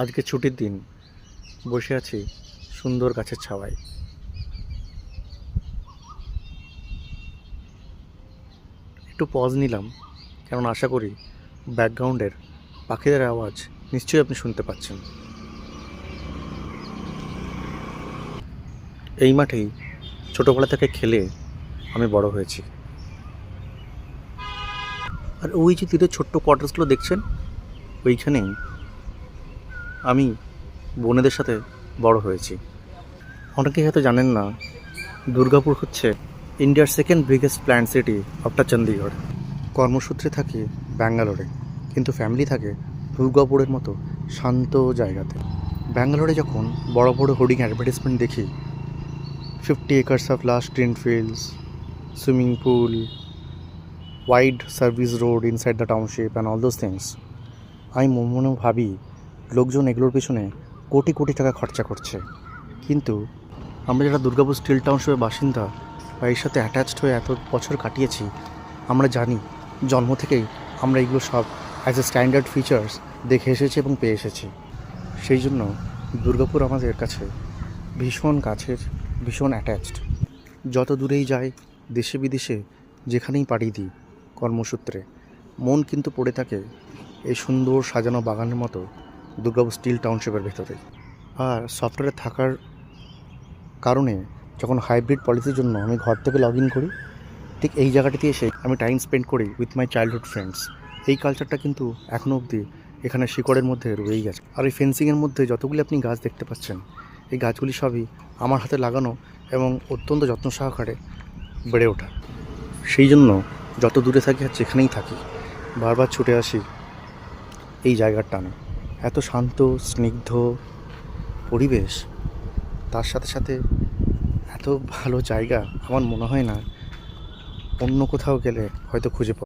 আজকে ছুটির দিন, বসে আছি সুন্দর গাছের ছাওয়ায়। একটু পজ নিলাম, কারণ আশা করি ব্যাকগ্রাউন্ডের পাখিদের আওয়াজ নিশ্চয়ই আপনি শুনতে পাচ্ছেন। এই মাঠেই ছোটোবেলা থেকে খেলে আমি বড় হয়েছি। আর ওই যে তীরের ছোট্ট কোয়ার্টার্সগুলো দেখছেন, ওইখানেই আমি বোনেদের সাথে বড় হয়েছি। অনেকেই হয়তো জানেন না, দুর্গাপুর হচ্ছে ইন্ডিয়ার second biggest plant city after Chandigarh. কর্মসূত্রে থাকি ব্যাঙ্গালোরে, কিন্তু ফ্যামিলি থাকে দুর্গাপুরের মতো শান্ত জায়গাতে। ব্যাঙ্গালোরে যখন বড় বড় হোর্ডিং অ্যাডভার্টাইজমেন্ট দেখি, 50 acres of lush green fields, swimming pool, wide service road inside the township and all those things, আমি মনে মনে ভাবি লোকজন এগুলোর পেছনে কোটি কোটি টাকা খরচা করছে। কিন্তু আমরা যারা দুর্গাপুর স্টিল টাউনশিপের বাসিন্দা বা এর সাথে অ্যাটাচড হয়ে এত বছর কাটিয়েছি, আমরা জানি জন্ম থেকেই আমরা এগুলো সব অ্যাজ এ স্ট্যান্ডার্ড ফিচার্স দেখে এসেছি এবং পেয়ে এসেছি। সেই জন্য দুর্গাপুর আমাদের কাছে ভীষণ কাছের, ভীষণ অ্যাটাচড। যত দূরেই যাই, দেশে বিদেশে যেখানেই পাড়ি দিই কর্মসূত্রে, মন কিন্তু পড়ে থাকে এই সুন্দর সাজানো বাগানের মতো দুর্গাপুর স্টিল টাউনশিপের ভেতরে। আর সফটওয়্যারে থাকার কারণে যখন হাইব্রিড পলিসির জন্য আমি ঘর থেকে লগ ইন করি, ঠিক এই জায়গাটিতে এসে আমি টাইম স্পেন্ড করি উইথ মাই চাইল্ডহুড ফ্রেন্ডস। এই কালচারটা কিন্তু এখনও অবধি এখানে শিকড়ের মধ্যে রয়েই গেছে। আর এই ফেন্সিংয়ের মধ্যে যতগুলি আপনি গাছ দেখতে পাচ্ছেন, এই গাছগুলি সবই আমার হাতে লাগানো এবং অত্যন্ত যত্ন সহকারে বেড়ে ওঠা। সেই জন্য যত দূরে থাকি আর যেখানেই থাকি, বারবার ছুটে আসি এই জায়গার টানে। এত শান্ত স্নিগ্ধ পরিবেশ, তার সাথে সাথে এত ভালো জায়গা, আমার মনে হয় না অন্য কোথাও গেলে হয়তো খুঁজে